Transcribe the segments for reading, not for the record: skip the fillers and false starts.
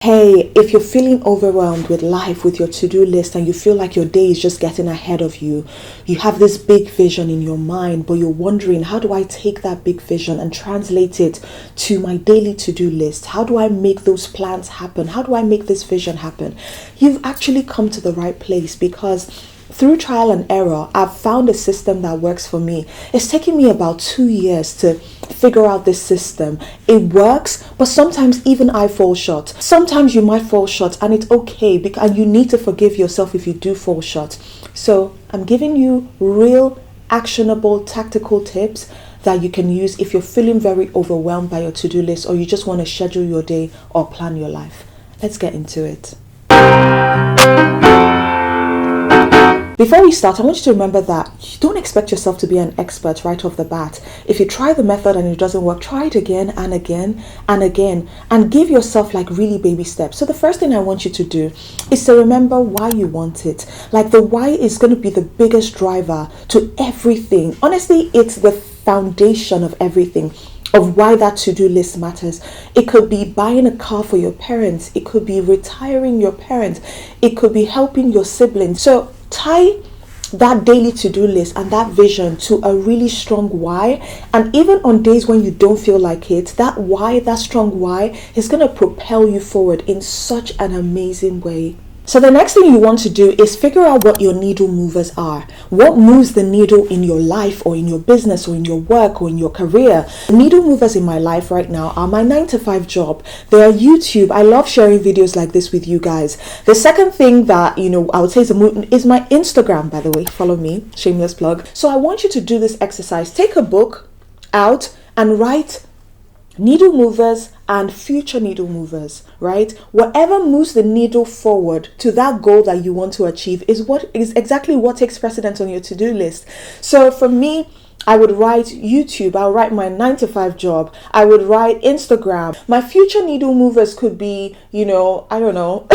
Hey, if you're feeling overwhelmed with life, with your to-do list, and you feel like your day is just getting ahead of you, you have this big vision in your mind, but you're wondering, how do I take that big vision and translate it to my daily to-do list? How do I make those plans happen? How do I make this vision happen? You've actually come to the right place, because through trial and error, I've found a system that works for me. It's taken me about 2 years to figure out this system. It works, but sometimes even I fall short. Sometimes you might fall short, and it's okay, because you need to forgive yourself if you do fall short. So I'm giving you real, actionable, tactical tips that you can use if you're feeling very overwhelmed by your to-do list, or you just want to schedule your day or plan your life. Let's get into it. Before we start, I want you to remember that you don't expect yourself to be an expert right off the bat. If you try the method and it doesn't work, try it again and again and again, and give yourself like really baby steps. So the first thing I want you to do is to remember why you want it. Like, the why is going to be the biggest driver to everything. Honestly, it's the foundation of everything, of why that to-do list matters. It could be buying a car for your parents. It could be retiring your parents. It could be helping your siblings. So tie that daily to-do list and that vision to a really strong why. And even on days when you don't feel like it, that why, that strong why, is going to propel you forward in such an amazing way. So the next thing you want to do is figure out what your needle movers are. What moves the needle in your life, or in your business, or in your work, or in your career? Needle movers in my life right now are my 9-to-5 job. They are YouTube. I love sharing videos like this with you guys. The second thing that, I would say is my Instagram, by the way. Follow me, shameless plug. So I want you to do this exercise. Take a book out and write needle movers and future needle movers, right? Whatever moves the needle forward to that goal that you want to achieve is exactly what takes precedence on your to-do list. So for me, I would write YouTube, I'll write my 9-to-5 job, I would write Instagram. My future needle movers could be, I don't know.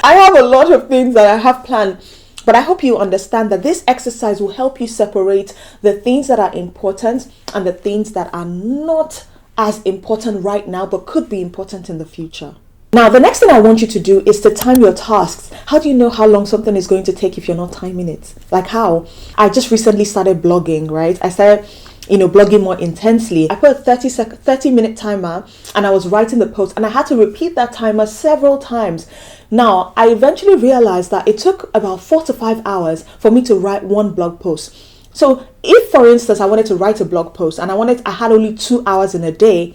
I have a lot of things that I have planned. But I hope you understand that this exercise will help you separate the things that are important and the things that are not as important right now, but could be important in the future. Now, the next thing I want you to do is to time your tasks. How do you know how long something is going to take if you're not timing it? Like how? I just recently started blogging, right? I started, blogging more intensely. I put a 30-minute timer, and I was writing the post, and I had to repeat that timer several times. Now, I eventually realized that it took about 4 to 5 hours for me to write one blog post. So if, for instance, I wanted to write a blog post and I had only 2 hours in a day,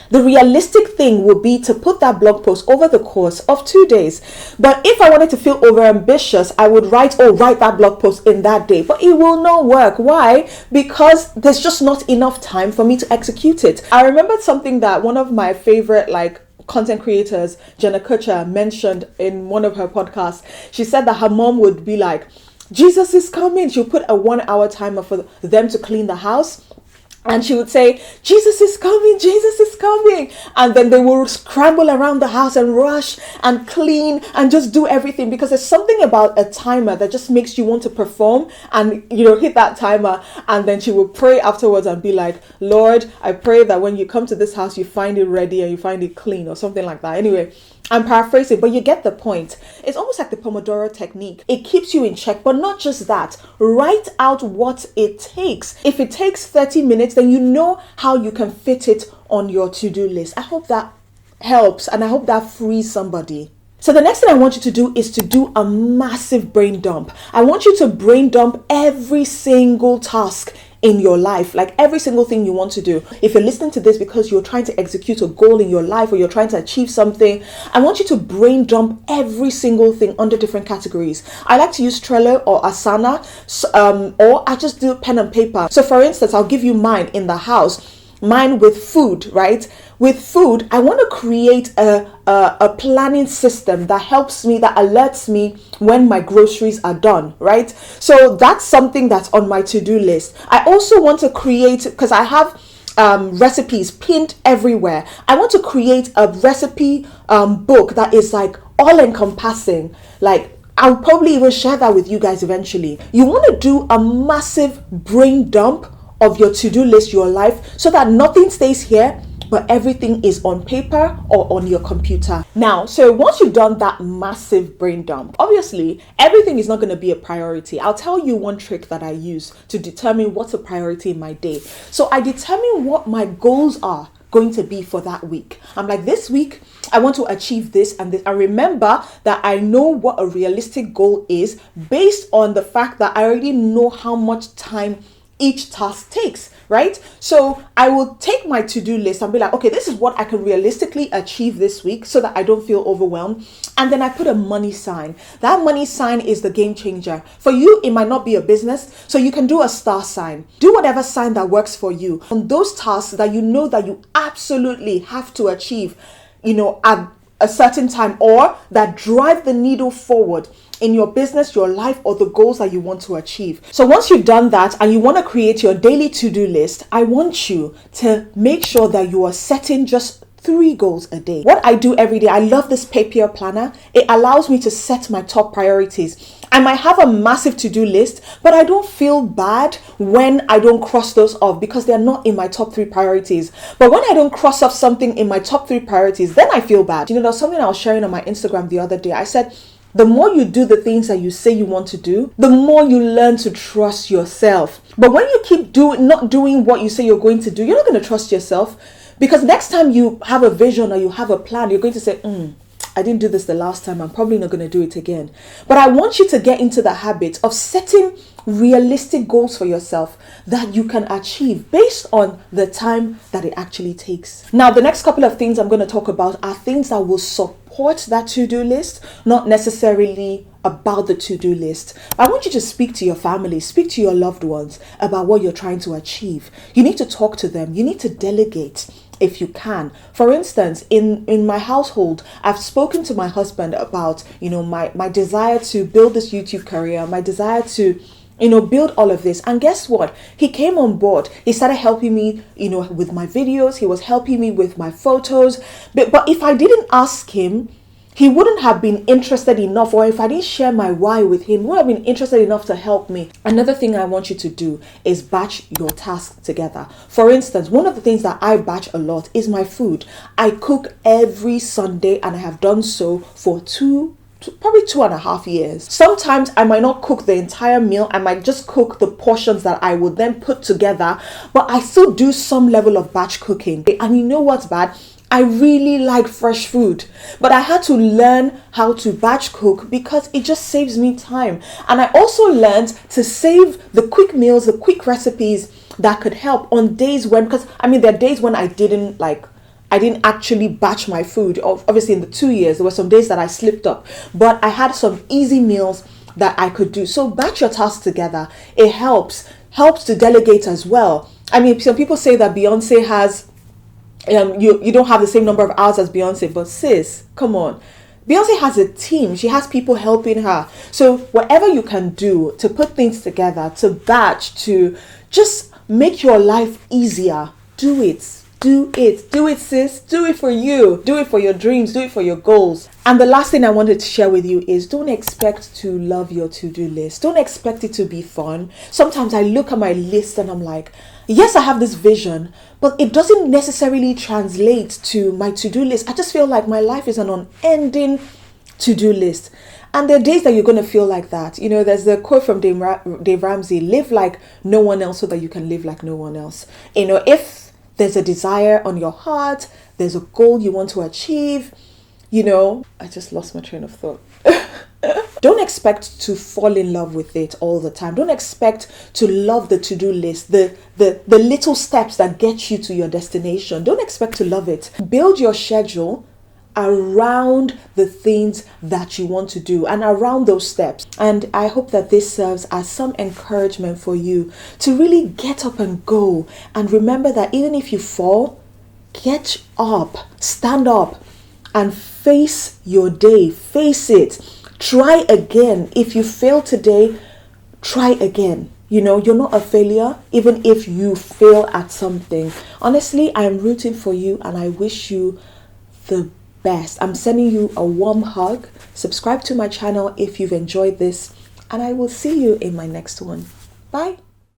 the realistic thing would be to put that blog post over the course of 2 days. But if I wanted to feel overambitious, I would write that blog post in that day. But it will not work. Why? Because there's just not enough time for me to execute it. I remembered something that one of my favorite content creators, Jenna Kutcher, mentioned in one of her podcasts. She said that her mom would be like, Jesus is coming. She'll put a 1-hour timer for them to clean the house. And she would say, Jesus is coming, Jesus is coming. And then they will scramble around the house and rush and clean and just do everything, because there's something about a timer that just makes you want to perform and, hit that timer. And then she will pray afterwards and be like, Lord, I pray that when you come to this house, you find it ready and you find it clean, or something like that. Anyway, I'm paraphrasing, but you get the point. It's almost like the Pomodoro technique. It keeps you in check, but not just that. Write out what it takes. If it takes 30 minutes, then you know how you can fit it on your to-do list. I hope that helps, and I hope that frees somebody. So the next thing I want you to do is to do a massive brain dump. I want you to brain dump every single task in your life, like every single thing you want to do. If you're listening to this because you're trying to execute a goal in your life, or you're trying to achieve something, I want you to brain dump every single thing under different categories. I like to use Trello or Asana, or I just do pen and paper. So for instance, I'll give you mine in the house. Mine with food, right? With food, I want to create a planning system that helps me, that alerts me when my groceries are done, right? So that's something that's on my to-do list. I also want to create, because I have recipes pinned everywhere. I want to create a recipe book that is like all encompassing. Like, I'll probably even share that with you guys eventually. You want to do a massive brain dump of your to-do list, your life, so that nothing stays here, but everything is on paper or on your computer. Now, so once you've done that massive brain dump, obviously everything is not going to be a priority. I'll tell you one trick that I use to determine what's a priority in my day. So I determine what my goals are going to be for that week. I'm like, this week I want to achieve this and this. I remember that I know what a realistic goal is based on the fact that I already know how much time each task takes, right? So I will take my to-do list and be like, okay, this is what I can realistically achieve this week so that I don't feel overwhelmed. And then I put a money sign. That money sign is the game changer. For you, it might not be a business, so you can do a star sign. Do whatever sign that works for you on those tasks that you know that you absolutely have to achieve, at a certain time, or that drive the needle forward in your business, your life, or the goals that you want to achieve. So once you've done that and you want to create your daily to-do list, I want you to make sure that you are setting just 3 goals a day. What I do every day, I love this paper planner. It allows me to set my top priorities. I might have a massive to-do list, but I don't feel bad when I don't cross those off because they're not in my top 3 priorities. But when I don't cross off something in my top 3 priorities, then I feel bad. There's something I was sharing on my Instagram the other day. I said, the more you do the things that you say you want to do, the more you learn to trust yourself. But when you keep not doing what you say you're going to do, you're not going to trust yourself, because next time you have a vision or you have a plan, you're going to say, I didn't do this the last time. I'm probably not going to do it again. But I want you to get into the habit of setting realistic goals for yourself that you can achieve based on the time that it actually takes. Now, the next couple of things I'm going to talk about are things that will support that to-do list, not necessarily about the to-do list. I want you to speak to your family, speak to your loved ones about what you're trying to achieve. You need to talk to them. You need to delegate if you can. For instance, in my household, I've spoken to my husband about, my desire to build this YouTube career, my desire to build all of this. And guess what? He came on board. He started helping me, with my videos. He was helping me with my photos. But if I didn't ask him, he wouldn't have been interested enough, or if I didn't share my why with him, he wouldn't have been interested enough to help me. Another thing I want you to do is batch your tasks together. For instance, one of the things that I batch a lot is my food. I cook every Sunday, and I have done so for probably 2.5 years. Sometimes I might not cook the entire meal. I might just cook the portions that I will then put together, but I still do some level of batch cooking. And you know what's bad? I really like fresh food, but I had to learn how to batch cook because it just saves me time. And I also learned to save the quick meals, the quick recipes that could help on days when, there are days when I didn't actually batch my food. Obviously, in the 2 years, there were some days that I slipped up, but I had some easy meals that I could do. So batch your tasks together. It helps to delegate as well. Some people say that Beyonce has, you don't have the same number of hours as Beyonce, but sis, come on. Beyonce has a team. She has people helping her. So whatever you can do to put things together, to batch, to just make your life easier, do it. Do it, sis. Do it for you. Do it for your dreams. Do it for your goals. And the last thing I wanted to share with you is don't expect to love your to-do list. Don't expect it to be fun. Sometimes I look at my list and I'm like, yes, I have this vision, but it doesn't necessarily translate to my to-do list. I just feel like my life is an unending to-do list. And there are days that you're going to feel like that. There's the quote from Dave Ramsey, live like no one else so that you can live like no one else. If there's a desire on your heart, there's a goal you want to achieve, I just lost my train of thought. Don't expect to fall in love with it all the time. Don't expect to love the to-do list, the little steps that get you to your destination. Don't expect to love it. Build your schedule around the things that you want to do and around those steps. And I hope that this serves as some encouragement for you to really get up and go. And remember that even if you fall, get up, stand up, and face your day. Face it. Try again. If you fail today, try again. You're not a failure, even if you fail at something. Honestly, I am rooting for you and I wish you the best. I'm sending you a warm hug. Subscribe to my channel if you've enjoyed this, and I will see you in my next one. Bye.